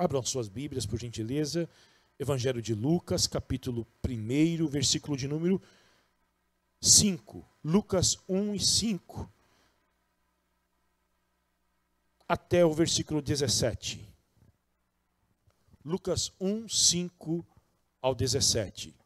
Abram suas Bíblias, por gentileza. Evangelho de Lucas, capítulo 1, versículo de número 5. Lucas 1 e 5. Até o versículo 17. Lucas 1, 5 ao 17.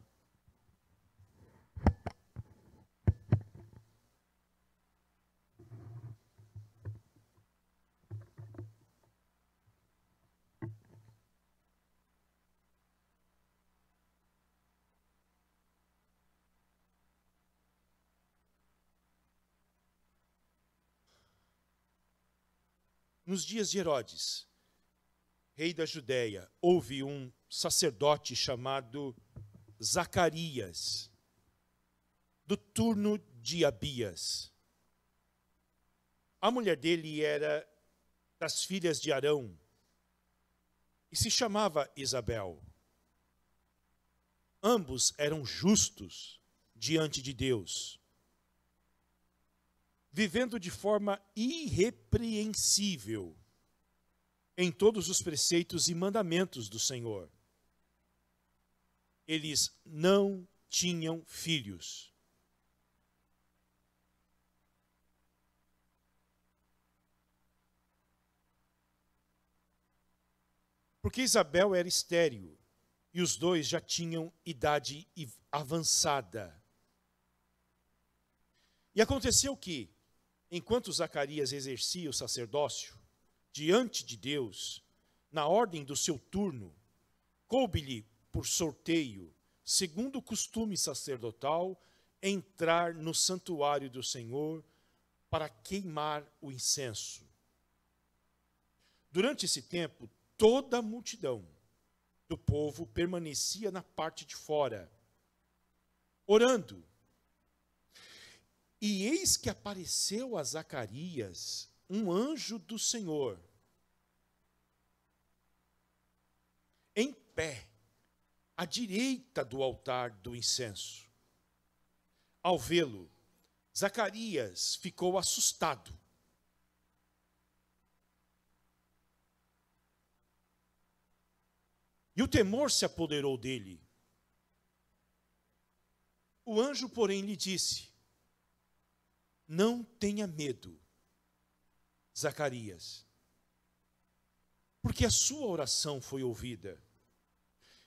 Nos dias de Herodes, rei da Judéia, houve um sacerdote chamado Zacarias, do turno de Abias. A mulher dele era das filhas de Arão e se chamava Isabel. Ambos eram justos diante de Deus, vivendo de forma irrepreensível em todos os preceitos e mandamentos do Senhor. Eles não tinham filhos. Porque Isabel era estéril e os dois já tinham idade avançada. E aconteceu que, enquanto Zacarias exercia o sacerdócio diante de Deus, na ordem do seu turno, coube-lhe por sorteio, segundo o costume sacerdotal, entrar no santuário do Senhor para queimar o incenso. Durante esse tempo, toda a multidão do povo permanecia na parte de fora, orando. E eis que apareceu a Zacarias um anjo do Senhor, em pé, à direita do altar do incenso. Ao vê-lo, Zacarias ficou assustado. E o temor se apoderou dele. O anjo, porém, lhe disse: não tenha medo, Zacarias, porque a sua oração foi ouvida.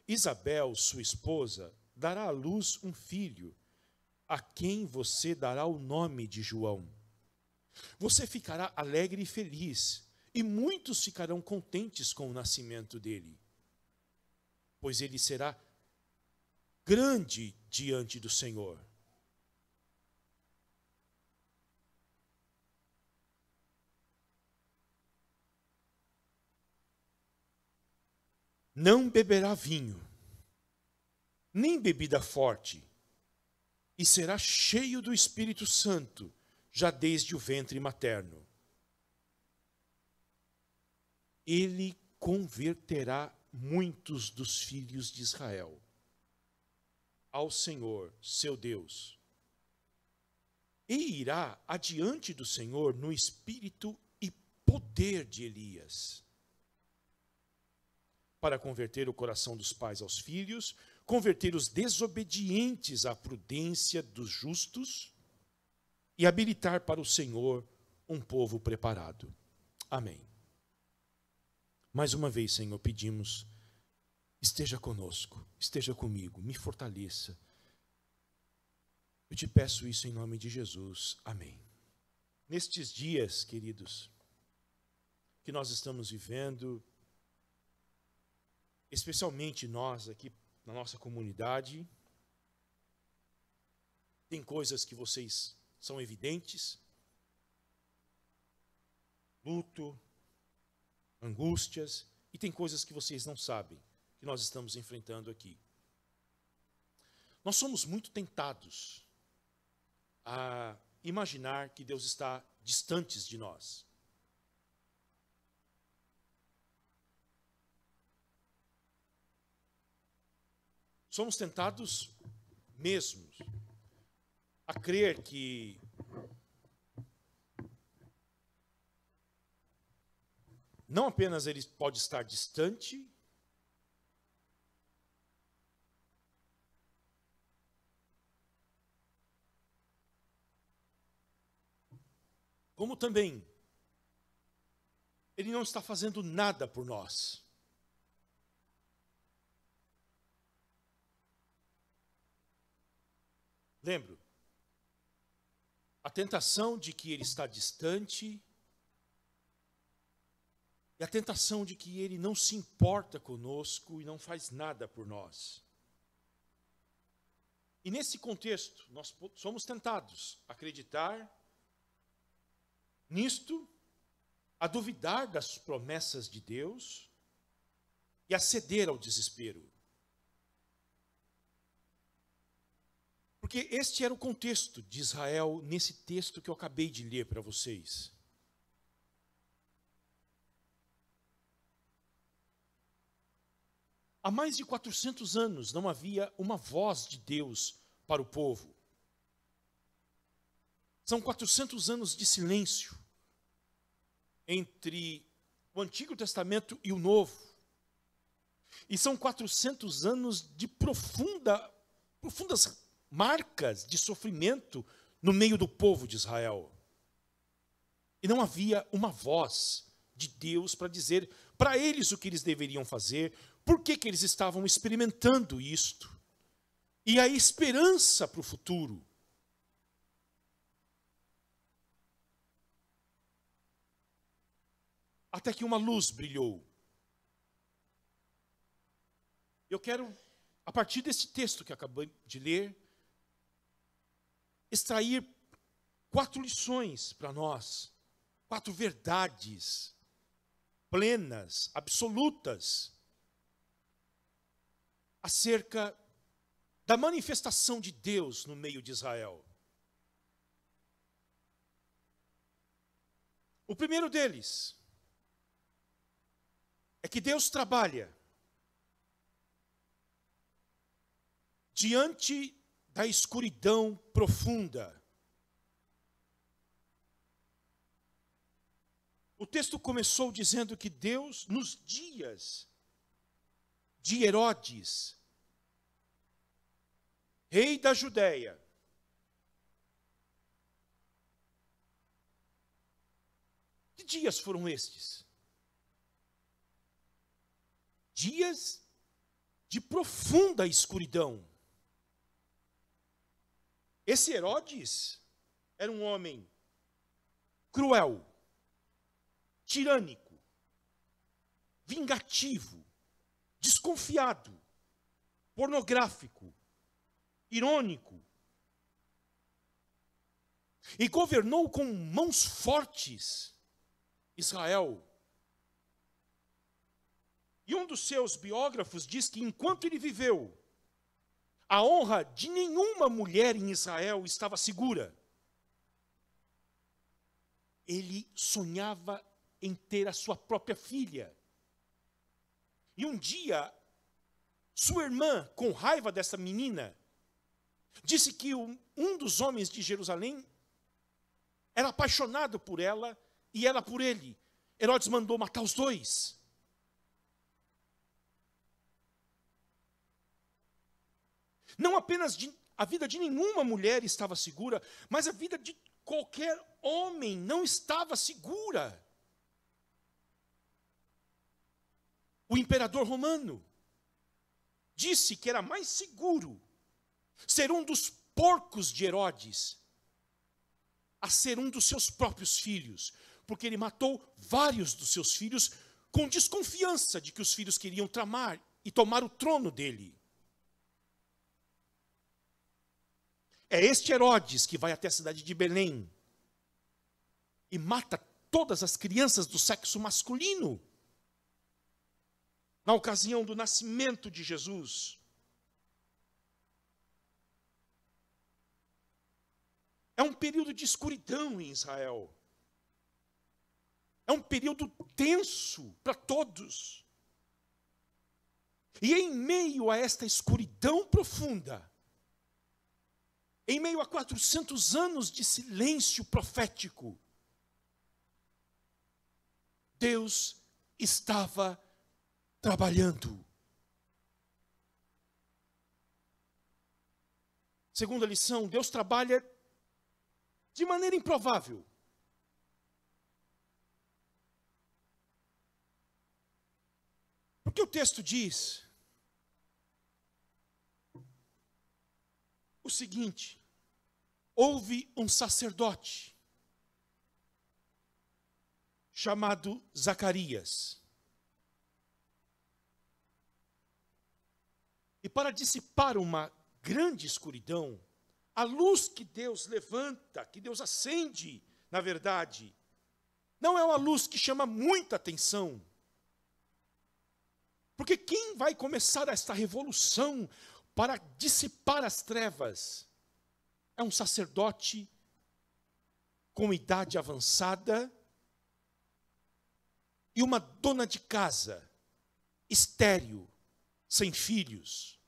Isabel, sua esposa, dará à luz um filho, a quem você dará o nome de João. Você ficará alegre e feliz, e muitos ficarão contentes com o nascimento dele, pois ele será grande diante do Senhor. Não beberá vinho, nem bebida forte, e será cheio do Espírito Santo, já desde o ventre materno. Ele converterá muitos dos filhos de Israel ao Senhor, seu Deus, e irá adiante do Senhor no espírito e poder de Elias, para converter o coração dos pais aos filhos, converter os desobedientes à prudência dos justos e habilitar para o Senhor um povo preparado. Amém. Mais uma vez, Senhor, pedimos, esteja conosco, esteja comigo, me fortaleça. Eu te peço isso em nome de Jesus. Amém. Nestes dias, queridos, que nós estamos vivendo, especialmente nós aqui na nossa comunidade, tem coisas que vocês são evidentes, luto, angústias, e tem coisas que vocês não sabem, que nós estamos enfrentando aqui. Nós somos muito tentados a imaginar que Deus está distante de nós. Somos tentados mesmo a crer que não apenas ele pode estar distante, como também ele não está fazendo nada por nós. Lembro, a tentação de que ele está distante e a tentação de que ele não se importa conosco e não faz nada por nós. E nesse contexto, nós somos tentados a acreditar nisto, a duvidar das promessas de Deus e a ceder ao desespero. Porque este era o contexto de Israel nesse texto que eu acabei de ler para vocês. Há mais de 400 anos não havia uma voz de Deus para o povo. São 400 anos de silêncio entre o Antigo Testamento e o Novo. E são 400 anos de profundas marcas de sofrimento no meio do povo de Israel. E não havia uma voz de Deus para dizer para eles o que eles deveriam fazer, por que eles estavam experimentando isto, e a esperança para o futuro. Até que uma luz brilhou. Eu quero, a partir desse texto que acabei de ler, extrair 4 lições para nós, 4 verdades plenas, absolutas, acerca da manifestação de Deus no meio de Israel. O primeiro deles é que Deus trabalha diante da escuridão profunda. O texto começou dizendo que Deus, nos dias de Herodes, rei da Judéia, que dias foram estes? Dias de profunda escuridão. Esse Herodes era um homem cruel, tirânico, vingativo, desconfiado, pornográfico, irônico. E governou com mãos fortes Israel. E um dos seus biógrafos diz que enquanto ele viveu, a honra de nenhuma mulher em Israel estava segura. Ele sonhava em ter a sua própria filha. E um dia, sua irmã, com raiva dessa menina, disse que um dos homens de Jerusalém era apaixonado por ela e ela por ele. Herodes mandou matar os dois. Não apenas a vida de nenhuma mulher estava segura, mas a vida de qualquer homem não estava segura. O imperador romano disse que era mais seguro ser um dos porcos de Herodes a ser um dos seus próprios filhos, porque ele matou vários dos seus filhos com desconfiança de que os filhos queriam tramar e tomar o trono dele. É este Herodes que vai até a cidade de Belém e mata todas as crianças do sexo masculino na ocasião do nascimento de Jesus. É um período de escuridão em Israel. É um período tenso para todos. E em meio a esta escuridão profunda, em meio a 400 anos de silêncio profético, Deus estava trabalhando. Segunda lição, Deus trabalha de maneira improvável. Porque o texto diz o seguinte: houve um sacerdote chamado Zacarias. E para dissipar uma grande escuridão, a luz que Deus levanta, que Deus acende, na verdade, não é uma luz que chama muita atenção. Porque quem vai começar esta revolução para dissipar as trevas é um sacerdote com idade avançada e uma dona de casa, estéril, sem filhos.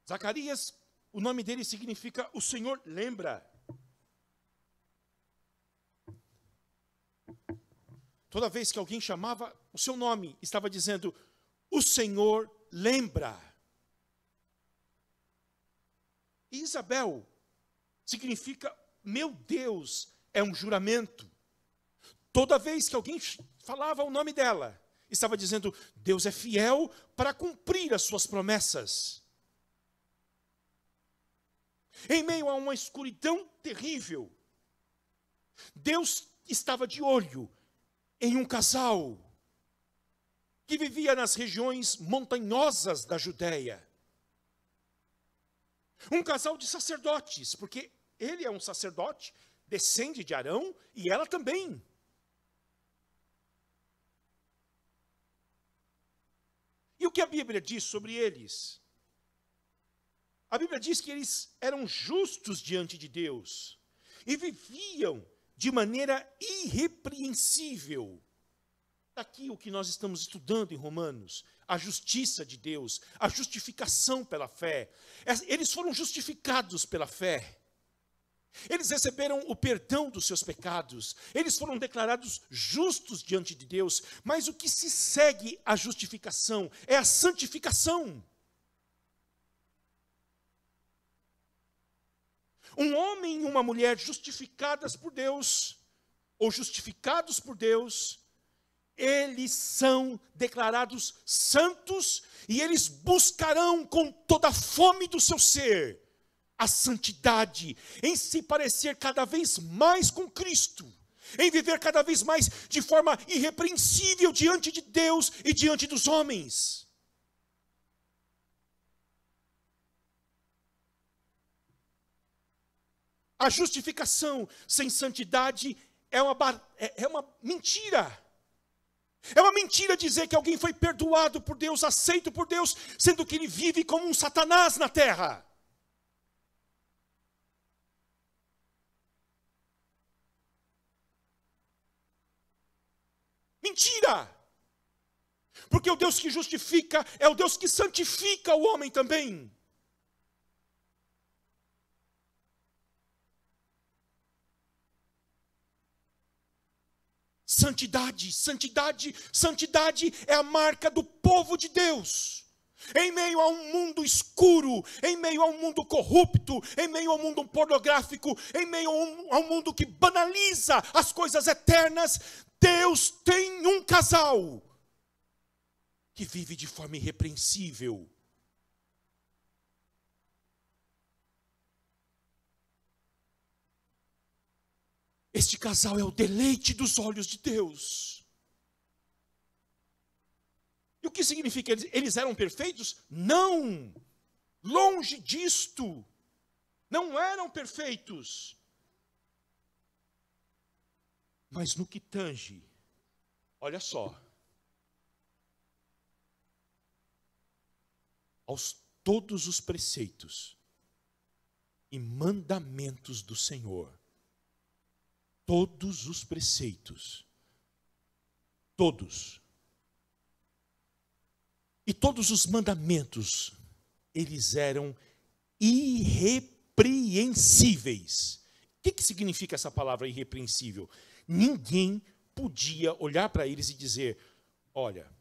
Zacarias, o nome dele significa o Senhor lembra. Toda vez que alguém chamava o seu nome, estava dizendo, o Senhor lembra. E Isabel significa, meu Deus, é um juramento. Toda vez que alguém falava o nome dela, estava dizendo, Deus é fiel para cumprir as suas promessas. Em meio a uma escuridão terrível, Deus estava de olho em um casal que vivia nas regiões montanhosas da Judéia. Um casal de sacerdotes, porque ele é um sacerdote, descende de Arão e ela também. E o que a Bíblia diz sobre eles? A Bíblia diz que eles eram justos diante de Deus e viviam de maneira irrepreensível. Aqui o que nós estamos estudando em Romanos, a justiça de Deus, a justificação pela fé. Eles foram justificados pela fé. Eles receberam o perdão dos seus pecados. Eles foram declarados justos diante de Deus. Mas o que se segue à justificação é a santificação. Um homem e uma mulher justificadas por Deus, ou justificados por Deus, eles são declarados santos e eles buscarão com toda a fome do seu ser a santidade, em se parecer cada vez mais com Cristo, em viver cada vez mais de forma irrepreensível diante de Deus e diante dos homens. A justificação sem santidade é uma mentira. É uma mentira dizer que alguém foi perdoado por Deus, aceito por Deus, sendo que ele vive como um Satanás na terra. Mentira! Porque o Deus que justifica é o Deus que santifica o homem também. Santidade, santidade, santidade é a marca do povo de Deus. Em meio a um mundo escuro, em meio a um mundo corrupto, em meio a um mundo pornográfico, em meio a um mundo que banaliza as coisas eternas, Deus tem um casal que vive de forma irrepreensível. Este casal é o deleite dos olhos de Deus. E o que significa? Eles eram perfeitos? Não! Longe disto! Não eram perfeitos. Mas no que tange, olha só, aos todos os preceitos e mandamentos do Senhor, todos os preceitos, todos, e todos os mandamentos, eles eram irrepreensíveis. irrepreensíveis. O que significa essa palavra irrepreensível? Ninguém podia olhar para eles e dizer, olha,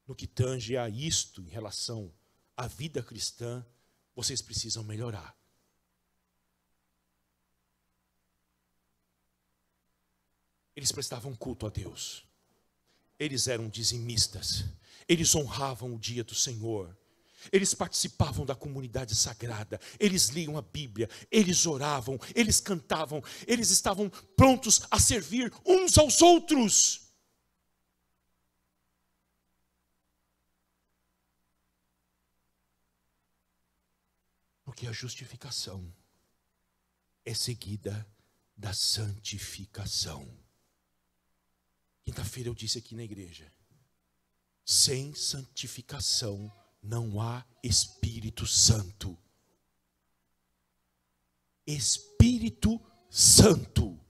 no que tange a isto em relação à vida cristã, vocês precisam melhorar. Eles prestavam culto a Deus. Eles eram dizimistas. Eles honravam o dia do Senhor. Eles participavam da comunidade sagrada. Eles liam a Bíblia. Eles oravam. Eles cantavam. Eles estavam prontos a servir uns aos outros. Porque a justificação é seguida da santificação. Quinta-feira eu disse aqui na igreja, sem santificação não há Espírito Santo. Espírito Santo.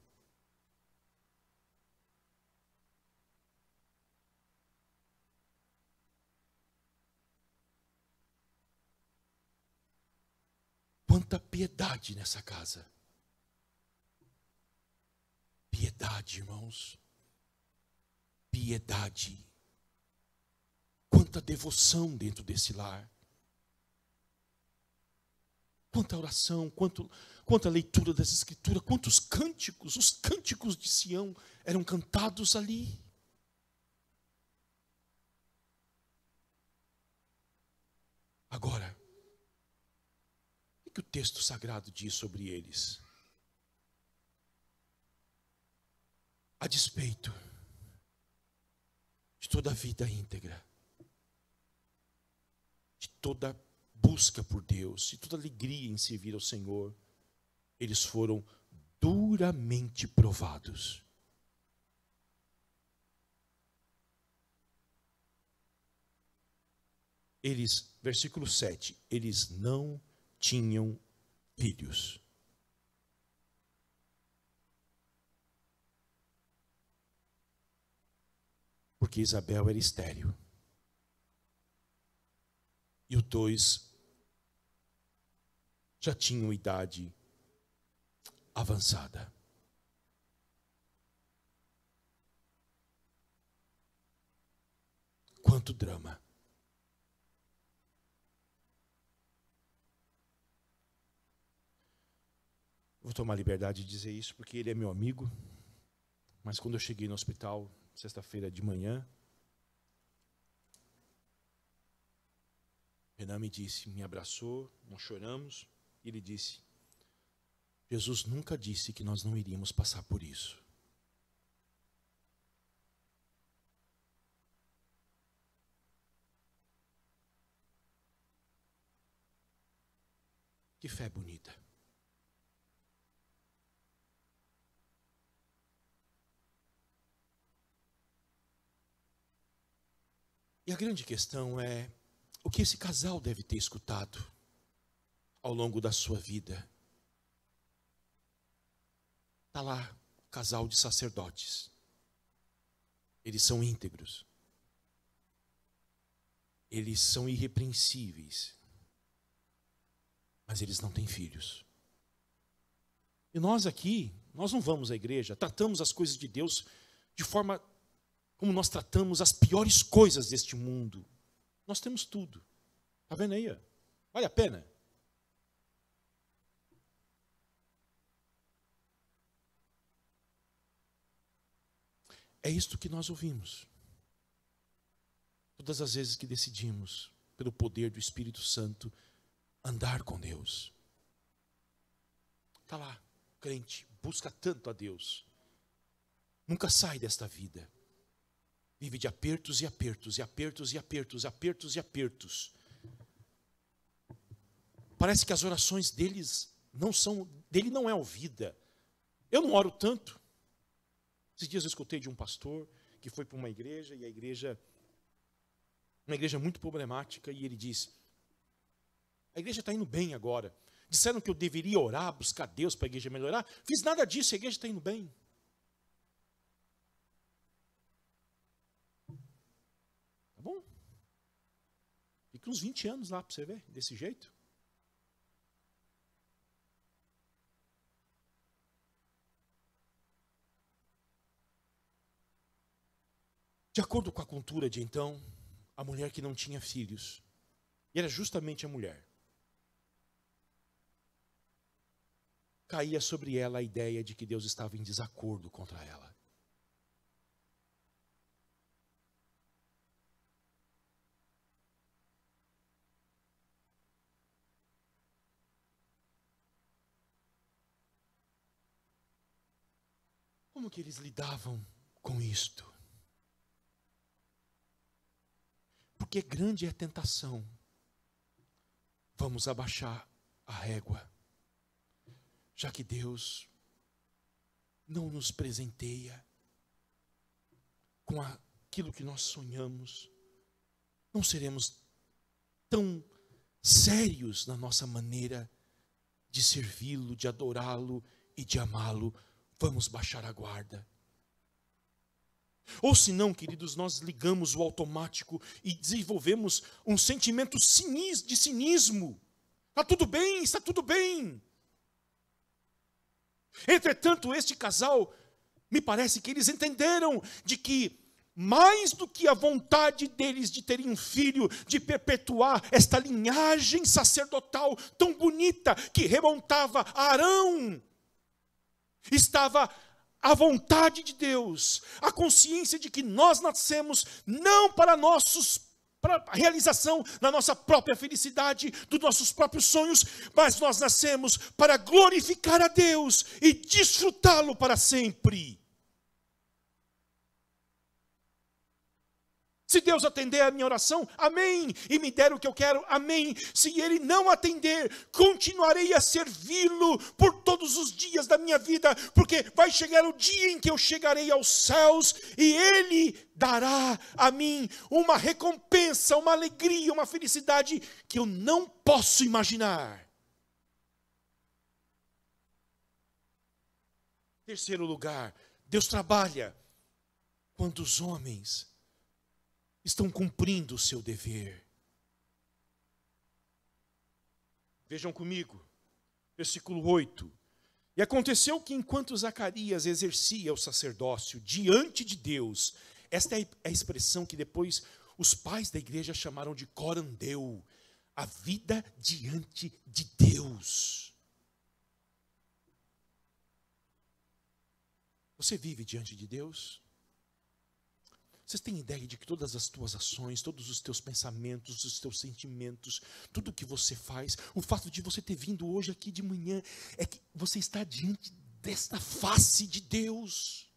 Quanta piedade nessa casa. Piedade, irmãos. Piedade. Quanta devoção dentro desse lar. Quanta oração, quanta leitura das Escrituras, quantos cânticos, os cânticos de Sião eram cantados ali. Agora, o que o texto sagrado diz sobre eles? A despeito de toda a vida íntegra, de toda busca por Deus, de toda alegria em servir ao Senhor, eles foram duramente provados. Eles, versículo 7, eles não tinham filhos. Porque Isabel era estéril. E os dois já tinham idade avançada. Quanto drama. Vou tomar a liberdade de dizer isso porque ele é meu amigo. Mas quando eu cheguei no hospital, sexta-feira de manhã, Renan me disse, me abraçou, nós choramos, e ele disse, Jesus nunca disse que nós não iríamos passar por isso. Que fé bonita. E a grande questão é, o que esse casal deve ter escutado ao longo da sua vida? Está lá, casal de sacerdotes. Eles são íntegros. Eles são irrepreensíveis. Mas eles não têm filhos. E nós aqui, nós não vamos à igreja, tratamos as coisas de Deus de forma como nós tratamos as piores coisas deste mundo. Nós temos tudo. Está vendo aí? Vale a pena? É isto que nós ouvimos. Todas as vezes que decidimos, pelo poder do Espírito Santo, andar com Deus. Está lá, crente, busca tanto a Deus. Nunca sai desta vida. Vive de apertos e apertos, e apertos e apertos, apertos e apertos. Parece que as orações dele não é ouvida. Eu não oro tanto. Esses dias eu escutei de um pastor que foi para uma igreja, e uma igreja muito problemática, e ele disse, a igreja está indo bem agora. Disseram que eu deveria orar, buscar Deus para a igreja melhorar. Fiz nada disso, a igreja está indo bem. Bom, fica uns 20 anos lá para você ver, desse jeito. De acordo com a cultura de então, a mulher que não tinha filhos, e era justamente a mulher, caía sobre ela a ideia de que Deus estava em desacordo contra ela. Como que eles lidavam com isto? Porque grande é a tentação. Vamos abaixar a régua, já que Deus não nos presenteia com aquilo que nós sonhamos. Não seremos tão sérios na nossa maneira de servi-lo, de adorá-lo e de amá-lo. Vamos baixar a guarda. Ou se não, queridos, nós ligamos o automático e desenvolvemos um sentimento de cinismo. Está tudo bem, está tudo bem. Entretanto, este casal, me parece que eles entenderam de que, mais do que a vontade deles de terem um filho, de perpetuar esta linhagem sacerdotal tão bonita que remontava a Arão, estava a vontade de Deus, a consciência de que nós nascemos não para a realização da nossa própria felicidade, dos nossos próprios sonhos, mas nós nascemos para glorificar a Deus e desfrutá-lo para sempre. Se Deus atender a minha oração, amém. E me der o que eu quero, amém. Se Ele não atender, continuarei a servi-lo por todos os dias da minha vida, porque vai chegar o dia em que eu chegarei aos céus e Ele dará a mim uma recompensa, uma alegria, uma felicidade que eu não posso imaginar. Terceiro lugar, Deus trabalha quando os homens estão cumprindo o seu dever. Vejam comigo, versículo 8. E aconteceu que enquanto Zacarias exercia o sacerdócio diante de Deus, esta é a expressão que depois os pais da igreja chamaram de corandeu, a vida diante de Deus. Você vive diante de Deus? Vocês têm ideia de que todas as tuas ações, todos os teus pensamentos, os teus sentimentos, tudo o que você faz, o fato de você ter vindo hoje aqui de manhã, é que você está diante desta face de Deus.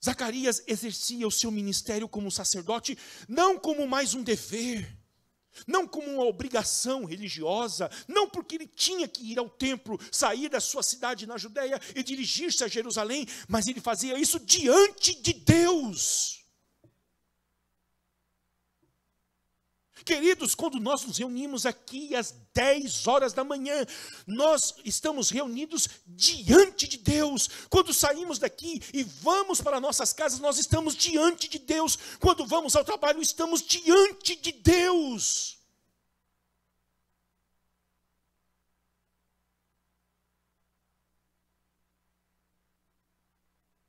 Zacarias exercia o seu ministério como sacerdote, não como mais um dever, não como uma obrigação religiosa, não porque ele tinha que ir ao templo, sair da sua cidade na Judéia e dirigir-se a Jerusalém, mas ele fazia isso diante de Deus. Queridos, quando nós nos reunimos aqui às 10 horas da manhã, nós estamos reunidos diante de Deus. Quando saímos daqui e vamos para nossas casas, nós estamos diante de Deus. Quando vamos ao trabalho, estamos diante de Deus.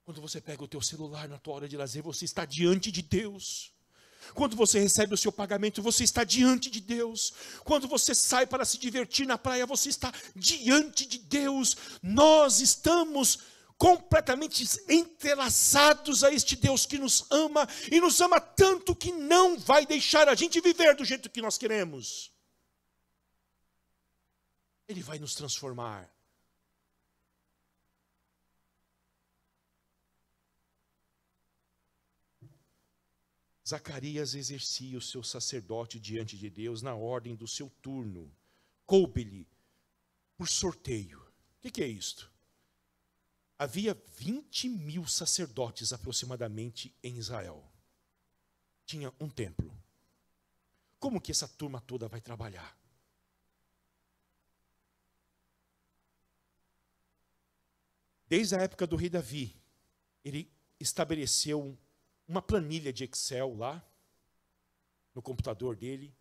Quando você pega o teu celular na tua hora de lazer, você está diante de Deus. Quando você recebe o seu pagamento, você está diante de Deus. Quando você sai para se divertir na praia, você está diante de Deus. Nós estamos completamente entrelaçados a este Deus que nos ama, e nos ama tanto que não vai deixar a gente viver do jeito que nós queremos. Ele vai nos transformar. Zacarias exercia o seu sacerdote diante de Deus na ordem do seu turno. Coube-lhe por sorteio. O que é isto? Havia 20.000 sacerdotes aproximadamente em Israel. Tinha um templo. Como que essa turma toda vai trabalhar? Desde a época do rei Davi, ele estabeleceu uma planilha de Excel lá, no computador dele,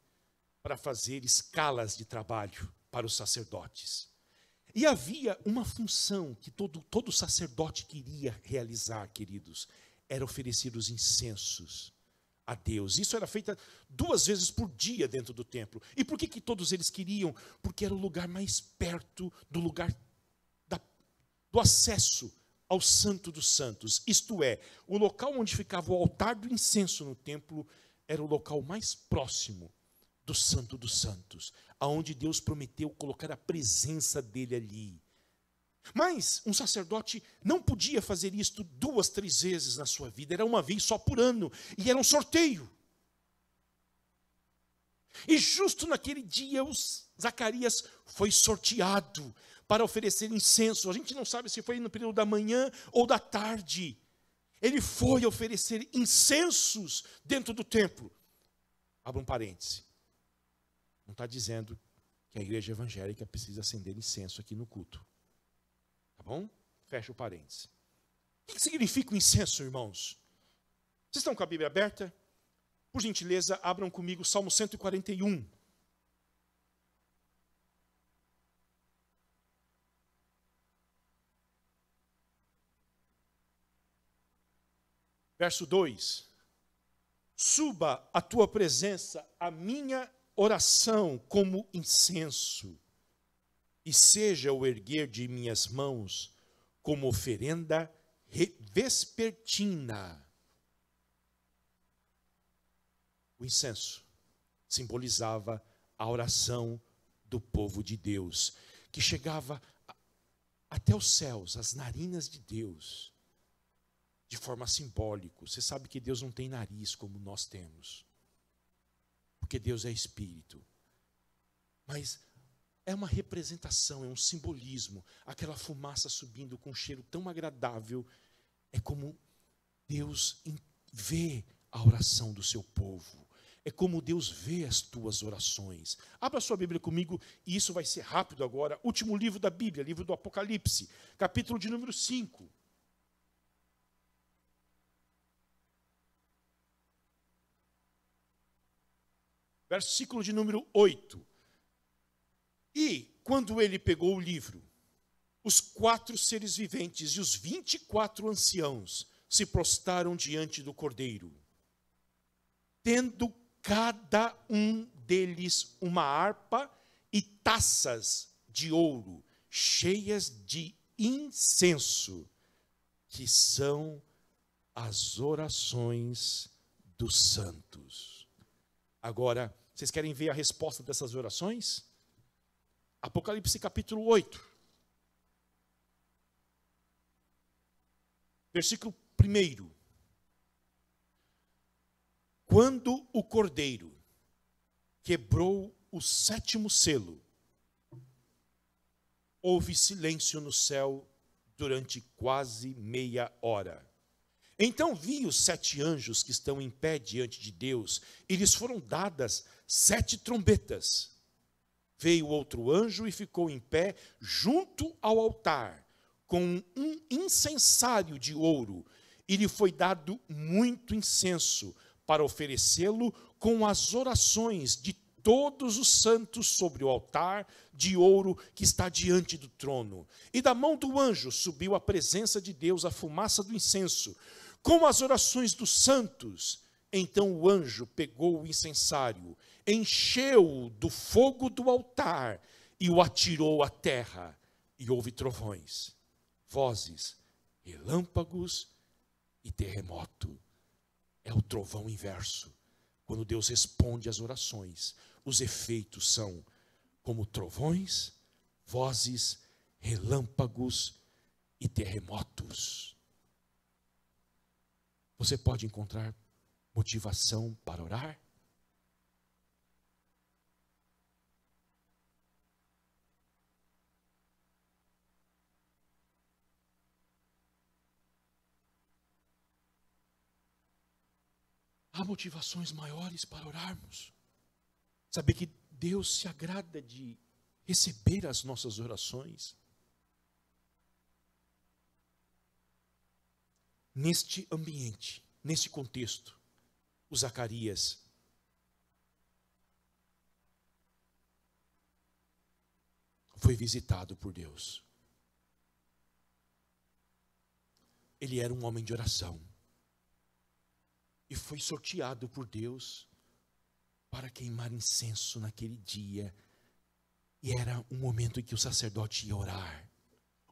para fazer escalas de trabalho para os sacerdotes. E havia uma função que todo sacerdote queria realizar, queridos, era oferecer os incensos a Deus. Isso era feito 2 vezes por dia dentro do templo. E por que todos eles queriam? Porque era o lugar mais perto do lugar do acesso ao Santo dos Santos. Isto é, o local onde ficava o altar do incenso no templo era o local mais próximo do Santo dos Santos, aonde Deus prometeu colocar a presença dele ali. Mas um sacerdote não podia fazer isto 2, 3 vezes na sua vida, era uma vez só por ano, e era um sorteio. E justo naquele dia, Zacarias foi sorteado para oferecer incenso. A gente não sabe se foi no período da manhã ou da tarde. Ele foi oferecer incensos dentro do templo. Abra um parêntese. Não está dizendo que a igreja evangélica precisa acender incenso aqui no culto. Tá bom? Fecha o parêntese. O que significa o incenso, irmãos? Vocês estão com a Bíblia aberta? Por gentileza, abram comigo Salmo 141. Verso 2. Suba à tua presença a minha oração como incenso, e seja o erguer de minhas mãos como oferenda vespertina. O incenso simbolizava a oração do povo de Deus, que chegava até os céus, as narinas de Deus, de forma simbólica. Você sabe que Deus não tem nariz como nós temos, porque Deus é espírito. Mas é uma representação, é um simbolismo. Aquela fumaça subindo com um cheiro tão agradável, é como Deus vê a oração do seu povo. É como Deus vê as tuas orações. Abra sua Bíblia comigo, e isso vai ser rápido agora. Último livro da Bíblia, livro do Apocalipse, capítulo de número 5. Versículo de número 8. E, quando ele pegou o livro, os 4 seres viventes e os 24 anciãos se prostraram diante do Cordeiro, tendo cada um deles uma harpa e taças de ouro, cheias de incenso, que são as orações dos santos. Agora, vocês querem ver a resposta dessas orações? Apocalipse capítulo 8. Versículo 1. Quando o Cordeiro quebrou o 7º selo, houve silêncio no céu durante quase meia hora. Então vi os 7 anjos que estão em pé diante de Deus, e lhes foram dadas 7 trombetas. Veio outro anjo e ficou em pé junto ao altar, com um incensário de ouro, e lhe foi dado muito incenso, para oferecê-lo com as orações de todos os santos sobre o altar de ouro que está diante do trono. E da mão do anjo subiu à presença de Deus a fumaça do incenso, com as orações dos santos. Então o anjo pegou o incensário, encheu-o do fogo do altar e o atirou à terra. E houve trovões, vozes, relâmpagos e terremoto. É o trovão inverso. Quando Deus responde às orações, os efeitos são como trovões, vozes, relâmpagos e terremotos. Você pode encontrar motivação para orar? Há motivações maiores para orarmos. Saber que Deus se agrada de receber as nossas orações. Neste ambiente, neste contexto, o Zacarias foi visitado por Deus. Ele era um homem de oração. E foi sorteado por Deus para queimar incenso naquele dia. E era um momento em que o sacerdote ia orar.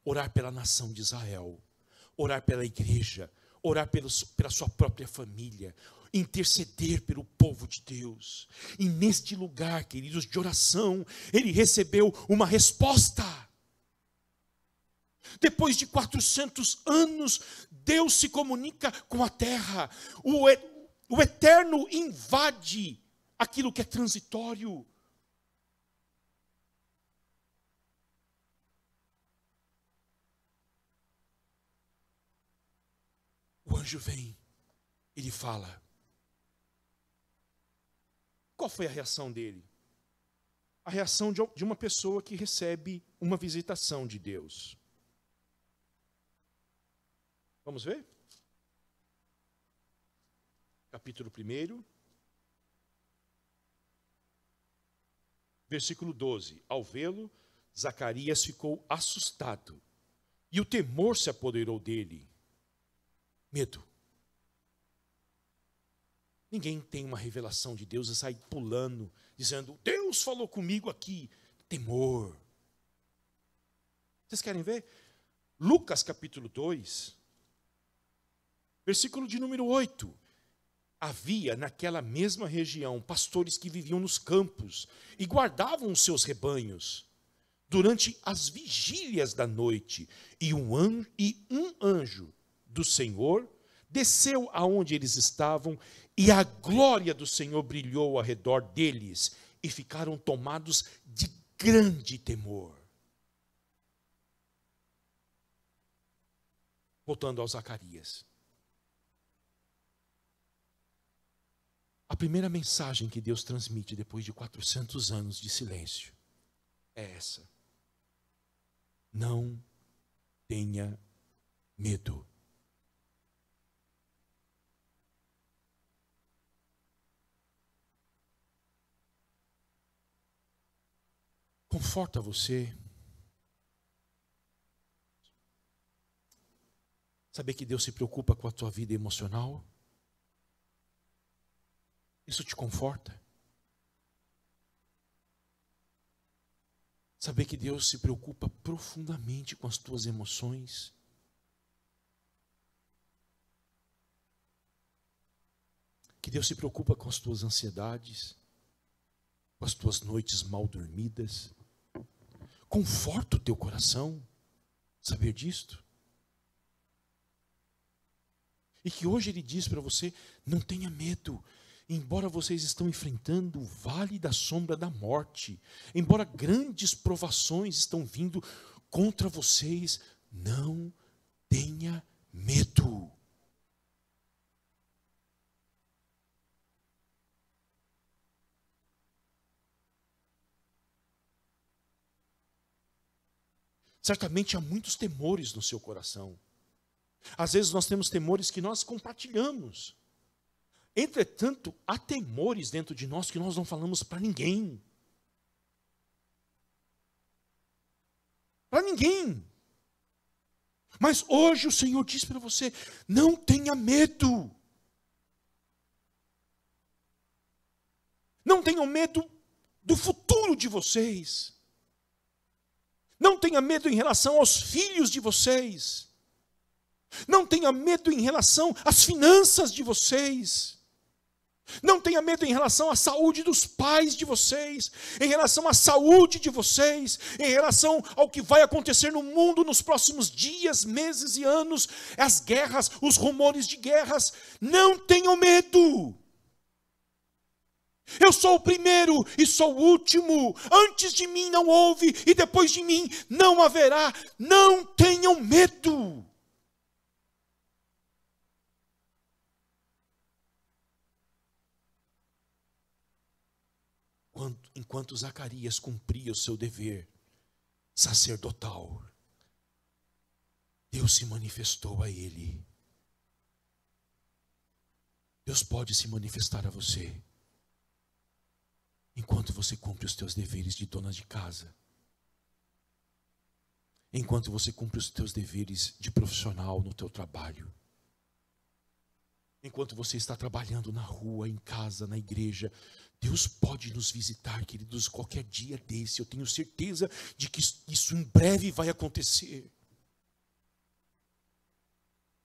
Orar pela nação de Israel. Orar pela igreja. Orar pela sua própria família. Interceder pelo povo de Deus. E neste lugar, queridos, de oração, ele recebeu uma resposta. Depois de 400 anos, Deus se comunica com a terra. O eterno invade aquilo que é transitório. O anjo vem, ele fala. Qual foi a reação dele? A reação de uma pessoa que recebe uma visitação de Deus. Vamos ver? Capítulo 1, versículo 12. Ao vê-lo, Zacarias ficou assustado, e o temor se apoderou dele. Medo. Ninguém tem uma revelação de Deus e sai pulando, dizendo, Deus falou comigo aqui. Temor. Vocês querem ver? Lucas capítulo 2, versículo de número 8. Havia naquela mesma região pastores que viviam nos campos e guardavam os seus rebanhos durante as vigílias da noite. E um anjo do Senhor desceu aonde eles estavam, e a glória do Senhor brilhou ao redor deles, e ficaram tomados de grande temor. Voltando ao Zacarias. A primeira mensagem que Deus transmite depois de 400 anos de silêncio é essa: não tenha medo. Conforta você saber que Deus se preocupa com a tua vida emocional? Isso te conforta? Saber que Deus se preocupa profundamente com as tuas emoções? Que Deus se preocupa com as tuas ansiedades, com as tuas noites mal dormidas? Conforta o teu coração saber disto. E que hoje Ele diz para você, não tenha medo. Embora vocês estão enfrentando o vale da sombra da morte, embora grandes provações estão vindo contra vocês, não tenha medo. Certamente há muitos temores no seu coração. Às vezes nós temos temores que nós compartilhamos. Entretanto, há temores dentro de nós que nós não falamos para ninguém. Para ninguém. Mas hoje o Senhor diz para você, não tenha medo. Não tenham medo do futuro de vocês. Não tenha medo em relação aos filhos de vocês. Não tenha medo em relação às finanças de vocês. Não tenha medo em relação à saúde dos pais de vocês, em relação à saúde de vocês, em relação ao que vai acontecer no mundo nos próximos dias, meses e anos, as guerras, os rumores de guerras. Não tenham medo. Eu sou o primeiro e sou o último. Antes de mim não houve e depois de mim não haverá. Não tenham medo. Enquanto Zacarias cumpria o seu dever sacerdotal, Deus se manifestou a ele. Deus pode se manifestar a você enquanto você cumpre os teus deveres de dona de casa. enquanto você cumpre os teus deveres de profissional no teu trabalho. Enquanto você está trabalhando na rua, em casa, na igreja, Deus pode nos visitar, queridos, qualquer dia desse. Eu tenho certeza de que isso em breve vai acontecer.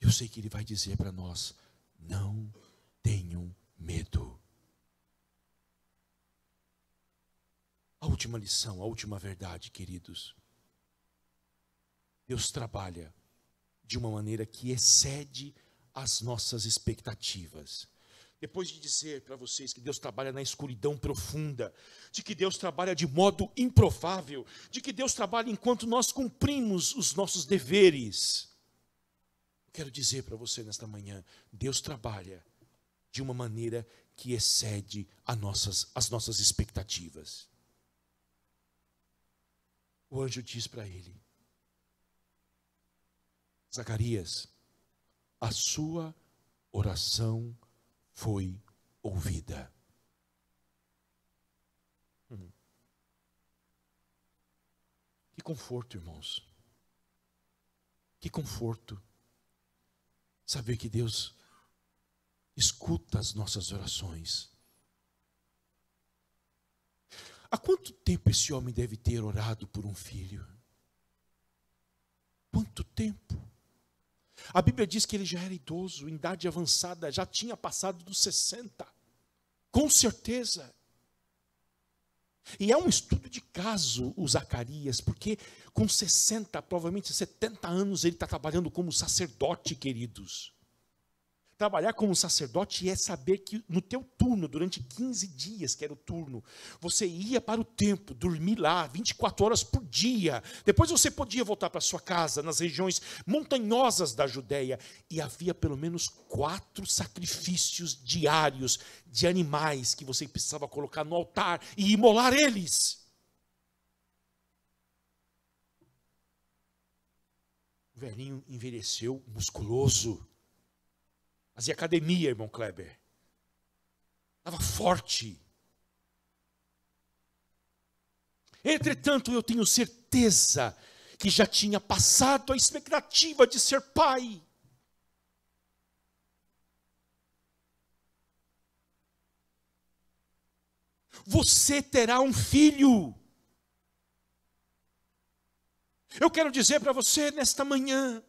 Eu sei que Ele vai dizer para nós: não tenham medo. A última lição, a última verdade, queridos. Deus trabalha de uma maneira que excede as nossas expectativas. Depois de dizer para vocês que Deus trabalha na escuridão profunda, de que Deus trabalha de modo improvável, de que Deus trabalha enquanto nós cumprimos os nossos deveres, quero dizer para você nesta manhã, Deus trabalha de uma maneira que excede as nossas expectativas. O anjo diz para ele: Zacarias, a sua oração foi ouvida. Que conforto, irmãos. Que conforto. Saber que Deus escuta as nossas orações. Há quanto tempo esse homem deve ter orado por um filho? Quanto tempo? A Bíblia diz que ele já era idoso, em idade avançada, já tinha passado dos 60. Com certeza. E é um estudo de caso o Zacarias, porque com 60, provavelmente 70 anos, ele está trabalhando como sacerdote, queridos. Trabalhar como sacerdote é saber que no teu turno, durante 15 dias, que era o turno, você ia para o templo, dormir lá 24 horas por dia. Depois você podia voltar para sua casa, nas regiões montanhosas da Judéia. E havia pelo menos 4 sacrifícios diários de animais que você precisava colocar no altar e imolar eles. O velhinho envelheceu musculoso. Fazia academia, irmão Kleber. Estava forte. Entretanto, eu tenho certeza que já tinha passado a expectativa de ser pai. Você terá um filho. Eu quero dizer para você nesta manhã,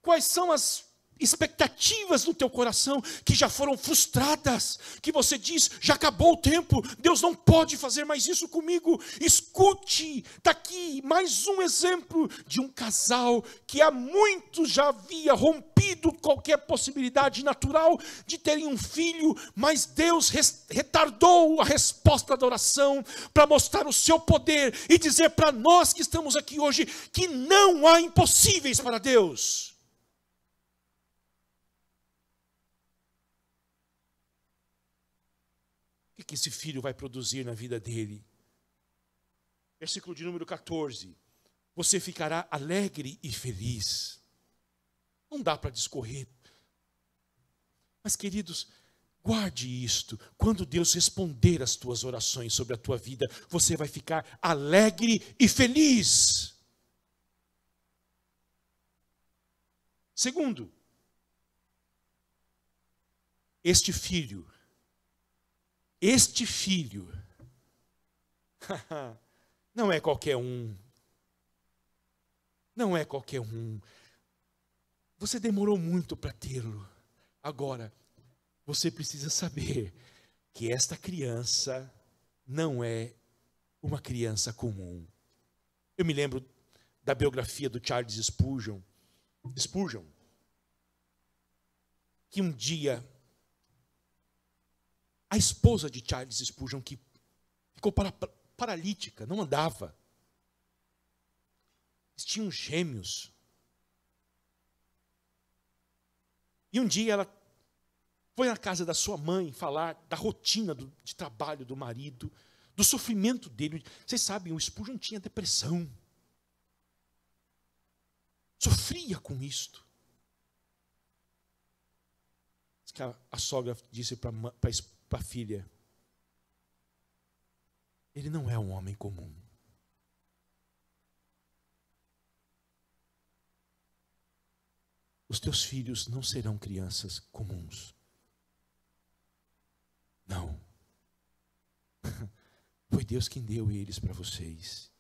quais são as expectativas no teu coração que já foram frustradas, que você diz: já acabou o tempo, Deus não pode fazer mais isso comigo. Escute, está aqui mais um exemplo de um casal que há muito já havia rompido qualquer possibilidade natural de terem um filho, mas Deus retardou a resposta da oração para mostrar o seu poder e dizer para nós que estamos aqui hoje que não há impossíveis para Deus. O que esse filho vai produzir na vida dele? Versículo de número 14. Você ficará alegre e feliz. Não dá para discorrer. Mas, queridos, guarde isto. Quando Deus responder as tuas orações sobre a tua vida, você vai ficar alegre e feliz. Segundo, este filho não é qualquer um. Não é qualquer um. Você demorou muito para tê-lo. Agora, você precisa saber que esta criança não é uma criança comum. Eu me lembro da biografia do Charles Spurgeon, que um dia a esposa de Charles Spurgeon, que ficou paralítica, não andava. Eles tinham gêmeos. E um dia ela foi na casa da sua mãe falar da rotina de trabalho do marido, do sofrimento dele. Vocês sabem, o Spurgeon tinha depressão. Sofria com isto. A sogra disse para a filha: ele não é um homem comum. os teus filhos não serão crianças comuns. Não. Foi Deus quem deu eles para vocês.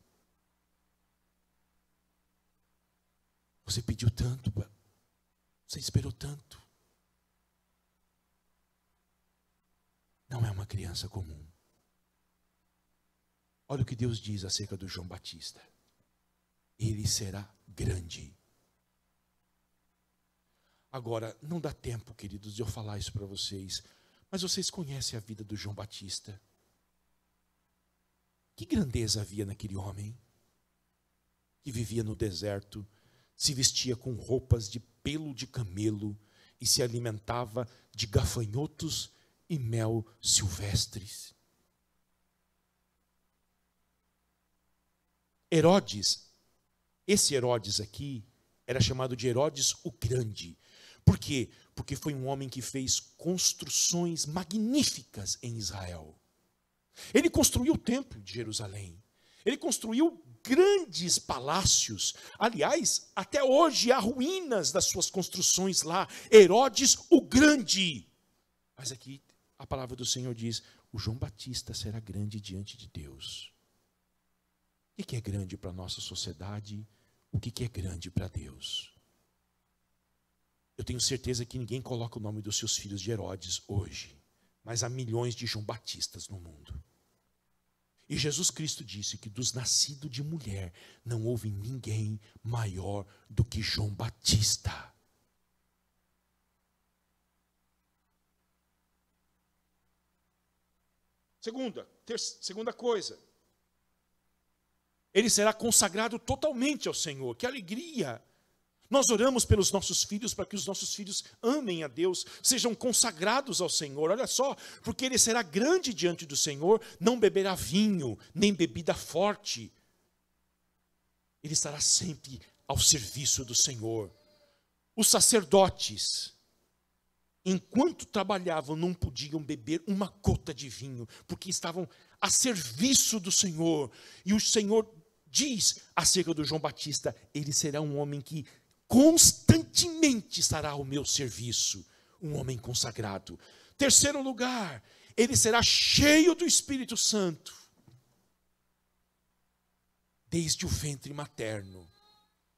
Você pediu tanto, você esperou tanto. Não é uma criança comum. Olha o que Deus diz acerca do João Batista. Ele será grande. Agora, não dá tempo, queridos, de eu falar isso para vocês, mas vocês conhecem a vida do João Batista. Que grandeza havia naquele homem, que vivia no deserto, se vestia com roupas de pelo de camelo e se alimentava de gafanhotos e mel silvestres. Herodes, esse Herodes aqui, era chamado de Herodes o Grande. Por quê? Porque foi um homem que fez construções magníficas em Israel. Ele construiu o templo de Jerusalém. Ele construiu grandes palácios. Aliás, até hoje há ruínas das suas construções lá. Herodes o Grande. Mas aqui a palavra do Senhor diz: o João Batista será grande diante de Deus. O que é grande para a nossa sociedade? O que é grande para Deus? Eu tenho certeza que ninguém coloca o nome dos seus filhos de Herodes hoje, mas há milhões de João Batistas no mundo. E Jesus Cristo disse que dos nascidos de mulher não houve ninguém maior do que João Batista. Segunda coisa, ele será consagrado totalmente ao Senhor. Que alegria! Nós oramos pelos nossos filhos para que os nossos filhos amem a Deus, sejam consagrados ao Senhor. Olha só, porque ele será grande diante do Senhor, não beberá vinho, nem bebida forte. Ele estará sempre ao serviço do Senhor. Os sacerdotes, enquanto trabalhavam, não podiam beber uma gota de vinho, porque estavam a serviço do Senhor. E o Senhor diz acerca do João Batista: ele será um homem que constantemente estará ao meu serviço, um homem consagrado. Terceiro lugar, ele será cheio do Espírito Santo, desde o ventre materno.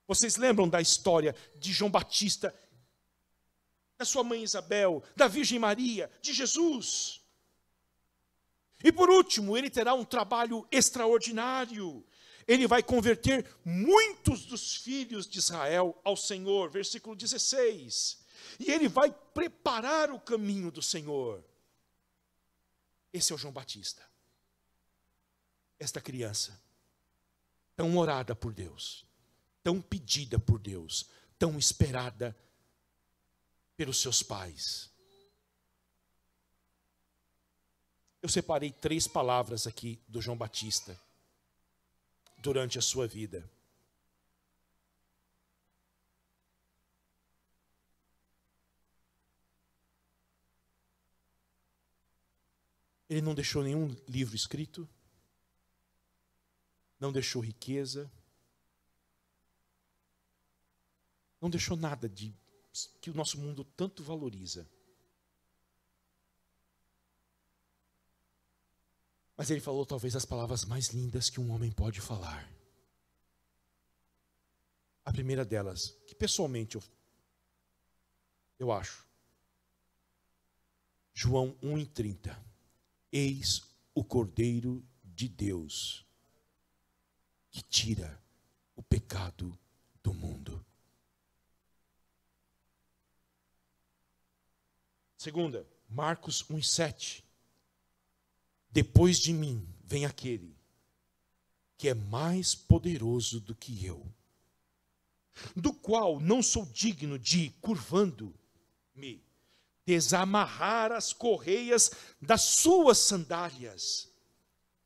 Vocês lembram da história de João Batista, da sua mãe Isabel, da Virgem Maria, de Jesus? E por último, ele terá um trabalho extraordinário. Ele vai converter muitos dos filhos de Israel ao Senhor, versículo 16. E ele vai preparar o caminho do Senhor. Esse é o João Batista. Esta criança, tão orada por Deus, tão pedida por Deus, tão esperada pelos seus pais. Eu separei 3 palavras aqui do João Batista durante a sua vida. Ele não deixou nenhum livro escrito, não deixou riqueza, não deixou nada que o nosso mundo tanto valoriza. Mas ele falou talvez as palavras mais lindas que um homem pode falar. A primeira delas, que pessoalmente eu acho, João 1:30. Eis o Cordeiro de Deus, que tira o pecado do mundo. Segunda, Marcos 1:7. Depois de mim vem aquele que é mais poderoso do que eu, do qual não sou digno de, curvando-me, desamarrar as correias das suas sandálias.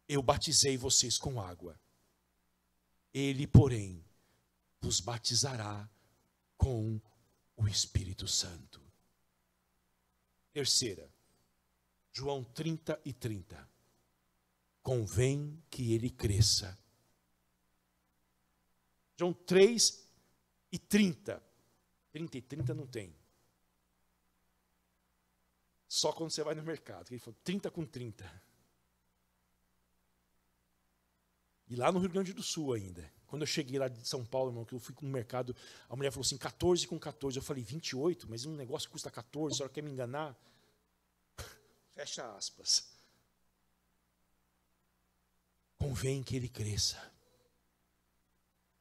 Eu batizei vocês com água. Ele, porém, vos batizará com o Espírito Santo. Terceira, João 30:30. Convém que ele cresça. João 3:30. 30 e 30 não tem. Só quando você vai no mercado. Ele falou, 30 com 30. E lá no Rio Grande do Sul ainda. Quando eu cheguei lá de São Paulo, irmão, que eu fui no mercado, a mulher falou assim, 14 com 14. Eu falei, 28? Mas um negócio custa 14, a senhora quer me enganar? Fecha aspas. Convém que ele cresça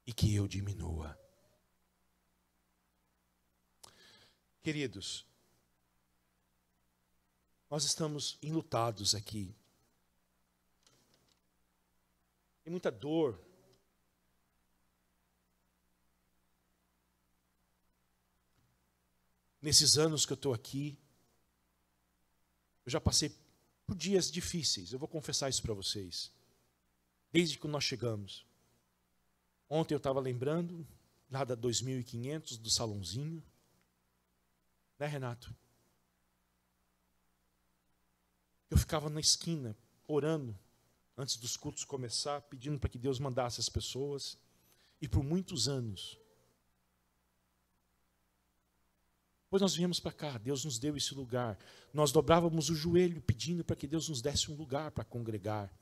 e que eu diminua. Queridos, nós estamos enlutados aqui. Tem muita dor. Nesses anos que eu estou aqui, eu já passei por dias difíceis. Eu vou confessar isso para vocês. Desde que nós chegamos. Ontem eu estava lembrando, lá da 2500, do salãozinho. Né, Renato? Eu ficava na esquina, orando, antes dos cultos começar, pedindo para que Deus mandasse as pessoas. E por muitos anos. Depois nós viemos para cá, Deus nos deu esse lugar. Nós dobrávamos o joelho pedindo para que Deus nos desse um lugar para congregar.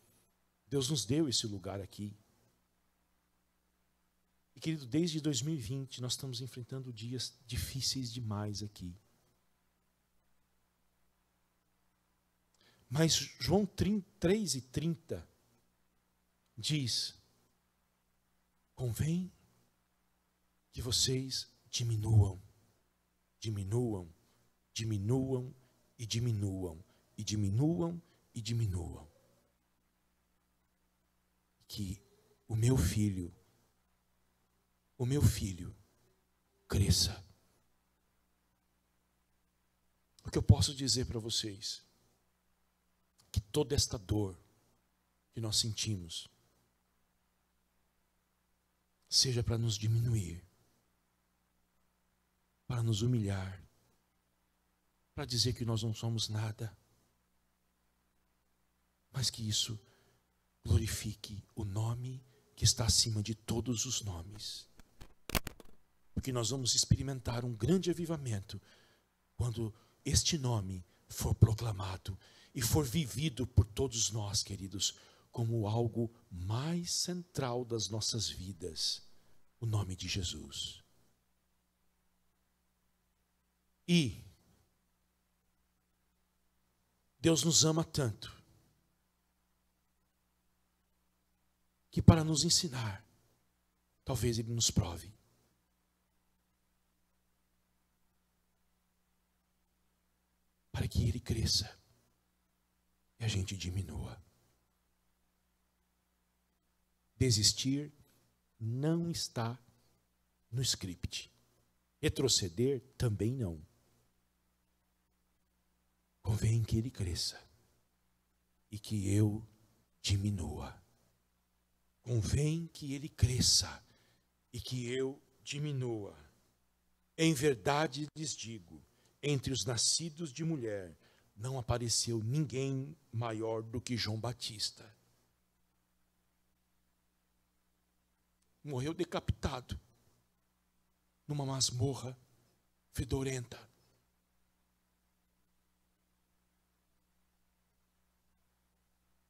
Deus nos deu esse lugar aqui. E querido, desde 2020 nós estamos enfrentando dias difíceis demais aqui. Mas João 3:30 diz, convém que vocês diminuam, diminuam, diminuam e diminuam, e diminuam e diminuam. Que o meu filho cresça. O que eu posso dizer para vocês? Que toda esta dor que nós sentimos seja para nos diminuir, para nos humilhar, para dizer que nós não somos nada, mas que isso glorifique o nome que está acima de todos os nomes. Porque nós vamos experimentar um grande avivamento quando este nome for proclamado e for vivido por todos nós, queridos, como algo mais central das nossas vidas, o nome de Jesus. E Deus nos ama tanto, que para nos ensinar, talvez Ele nos prove. Para que Ele cresça e a gente diminua. Desistir não está no script. Retroceder também não. Convém que Ele cresça e que eu diminua. Convém que Ele cresça e que eu diminua. Em verdade lhes digo, entre os nascidos de mulher, não apareceu ninguém maior do que João Batista. Morreu decapitado, numa masmorra fedorenta.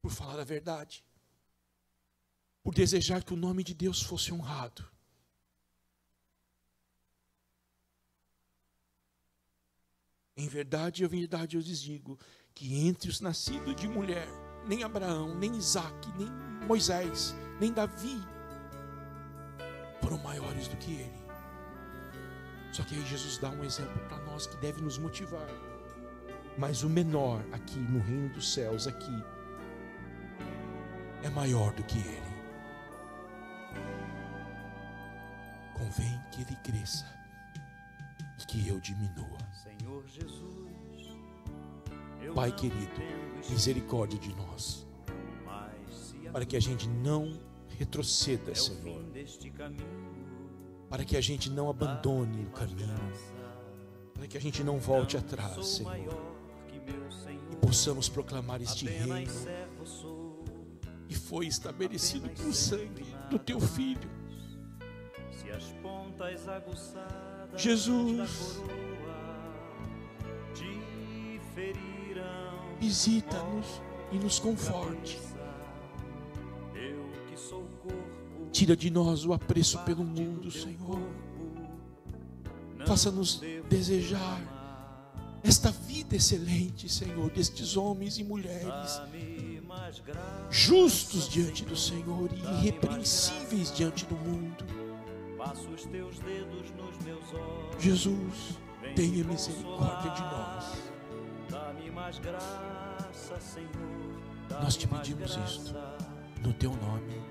Por falar a verdade. Por desejar que o nome de Deus fosse honrado. Em verdade eu lhes digo que entre os nascidos de mulher, nem Abraão, nem Isaac, nem Moisés, nem Davi foram maiores do que ele. Só que aí Jesus dá um exemplo para nós que deve nos motivar. Mas o menor aqui no reino dos céus, aqui, é maior do que ele. Convém que ele cresça e que eu diminua. Senhor Jesus, Pai querido, misericórdia de nós, para que a gente não retroceda, Senhor, para que a gente não abandone o caminho, para que a gente não volte atrás, Senhor, e possamos proclamar este reino que foi estabelecido por sangue do Teu Filho. se as pontas aguçadas Jesus, visita-nos e nos conforte. Tira de nós o apreço pelo mundo, Senhor. Faça-nos desejar esta vida excelente, Senhor, destes homens e mulheres justos diante do Senhor e irrepreensíveis diante do mundo. Jesus, tenha misericórdia de nós. Nós te pedimos isto no teu nome.